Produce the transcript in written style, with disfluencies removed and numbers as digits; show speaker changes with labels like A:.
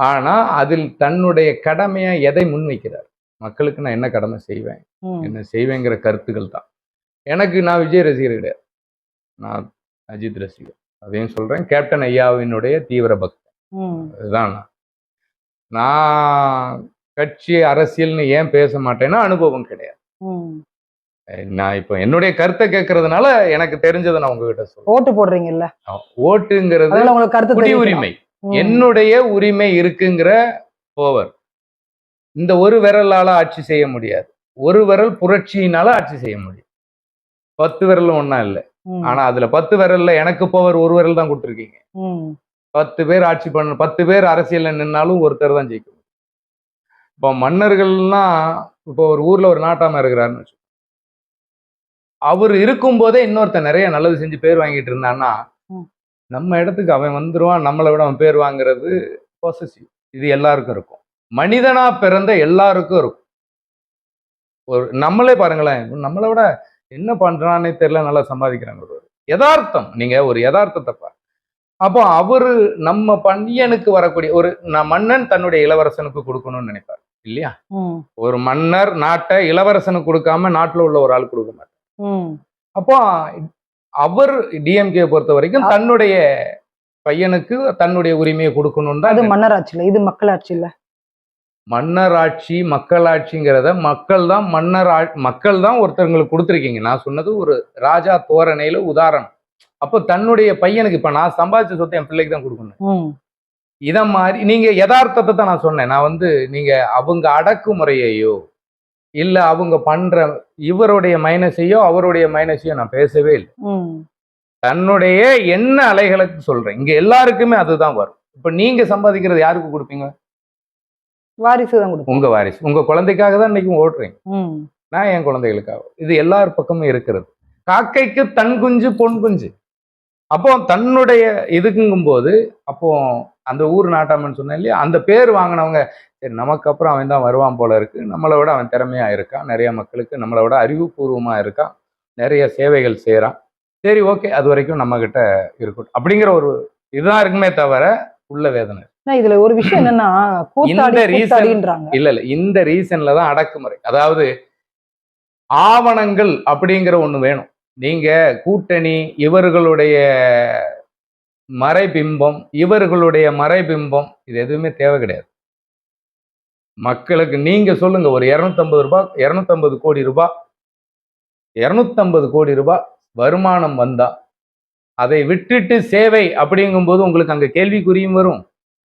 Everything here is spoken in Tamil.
A: ஆனா அதில் தன்னுடைய கடமையா எதை முன்வைக்கிறார்? மக்களுக்கு நான் என்ன கடமை செய்வேன், என்ன செய்வேங்கிற கருத்துக்கள் தான். நான் விஜய் ரசிகர் கிடையாது, நான் அஜித் ரசிகர். அதையும் சொல்றேன். கேப்டன் ஐயாவினுடைய தீவிர பக்தன். அதுதான் நான் கட்சி அரசியல்னு ஏன் பேச மாட்டேன்னா அனுபவம் கிடையாது. நான் இப்ப என்னுடைய கருத்தை கேட்கறதுனால எனக்கு தெரிஞ்சதை நான் உங்ககிட்ட சொல்றேன்.
B: ஓட்டு போடுறீங்கல்ல,
A: ஓட்டுங்கிறது குடி உரிமை, என்னுடைய உரிமை இருக்குங்கிற போவர். இந்த ஒரு விரலால ஆட்சி செய்ய முடியாது. ஒரு விரல் புரட்சியினால ஆட்சி செய்ய முடியும். 10 விரலும் ஒன்னா இல்லை. ஆனா அதுல 10 விரல்ல எனக்கு போவர் ஒரு விரல் தான் கொடுத்துருக்கீங்க. 10 பேர் ஆட்சி பண்ண 10 பேர் அரசியல்ல நின்னாலும் ஒருத்தர் தான் ஜெயிக்கும். இப்போ மன்னர்கள்லாம் இப்போ ஒரு ஊர்ல ஒரு நாட்டாம இருக்கிறாருன்னு வச்சு, அவர் இருக்கும் போதே இன்னொருத்தர் நிறைய நல்லது செஞ்சு பேர் வாங்கிட்டு இருந்தான்னா நம்ம இடத்துக்கு அவன் வந்துருவான், நம்மளை விட அவன் பேர் வாங்குறது பொசசிவ். இது எல்லாருக்கும் இருக்கும். மனிதனா பிறந்த எல்லாருக்கும் இருக்கும். ஒரு நம்மளே பாருங்களேன், நம்மளை விட என்ன பண்றானே தெரியல, நல்லா சம்பாதிக்கிறாங்க. ஒரு யதார்த்தம், நீங்க ஒரு யதார்த்தத்தை பாரு. அப்போ அவரு நம்ம பையனுக்கு வரக்கூடிய ஒரு மன்னன் தன்னுடைய இளவரசனுக்கு கொடுக்கணும்னு நினைப்பார் இல்லையா? ஒரு மன்னர் நாட்டை இளவரசனுக்கு கொடுக்காம நாட்டுல உள்ள ஒரு ஆள் கொடுக்க மாட்டார். அப்போ அவர் டிஎம்கே பொறுத்த வரைக்கும் தன்னுடைய பையனுக்கு தன்னுடைய உரிமையை கொடுக்கணும் தான்.
B: அது மன்னராட்சி, இது மக்களாட்சி இல்ல.
A: மன்னராட்சி மக்களாட்சிங்கிறத மக்கள் தான் ஒருத்தவங்களுக்கு கொடுத்துருக்கீங்க. நான் சொன்னது ஒரு ராஜா தோரணையில உதாரணம். அப்போ தன்னுடைய பையனுக்கு இப்ப நான் சம்பாதிச்ச சொத்தை என் பிள்ளைக்கு தான் கொடுக்கணும். இத மாதிரி நீங்க யதார்த்தத்தை தான் நான் சொன்னேன். நான் நீங்க அவங்க அடக்குமுறையையோ இல்ல அவங்க பண்ற இவருடைய மைனஸையோ அவருடைய மைனஸையோ நான் பேசவே இல்லை. தன்னுடைய என்ன அலைகளுக்கு சொல்றேன். இங்க எல்லாருக்குமே அதுதான் வரும். இப்ப நீங்க சம்பாதிக்கிறது யாருக்கு கொடுப்பீங்க?
B: வாரிசு தான் கொடுப்பீங்க.
A: உங்க வாரிசு, உங்க குழந்தைக்காக தான் இன்னைக்கு ஓடுறீங்க. நான் என் குழந்தைகளுக்காக. இது எல்லார் பக்கமும் இருக்கிறது. காக்கைக்கு தன் குஞ்சு பொன் குஞ்சு. அப்போ தன்னுடைய இதுக்குங்கும் போது அப்போ அந்த ஊர் நாட்டாமன்னு சொன்னேன் இல்லையா, அந்த பேர் வாங்கினவங்க சரி நமக்கு அப்புறம் அவன் தான் வருவான் போல இருக்கு, நம்மளை விட அவன் திறமையா இருக்கான், நிறைய மக்களுக்கு நம்மளை விட அறிவுபூர்வமா இருக்கான், நிறைய சேவைகள் செய்யறான், சரி ஓகே அது வரைக்கும் நம்ம கிட்ட இருக்கட்டும் அப்படிங்கிற ஒரு இதுதான் இருக்குமே தவிர உள்ள வேதனை.
B: இதுல ஒரு விஷயம் என்னன்னா
A: இந்த ரீசன் இல்ல இந்த ரீசன்ல தான் அடக்குமுறை. அதாவது ஆவணங்கள் அப்படிங்கிற ஒண்ணு வேணும். நீங்க கூட்டணி இவர்களுடைய மறைபிம்பம் இது எதுவுமே தேவை கிடையாது. மக்களுக்கு நீங்க சொல்லுங்க, ஒரு 250 கோடி ரூபாய் 250 கோடி ரூபாய் வருமானம் வந்தா அதை விட்டுட்டு சேவை அப்படிங்கும்போது உங்களுக்கு அங்க கேள்விக்குறியும் வரும்.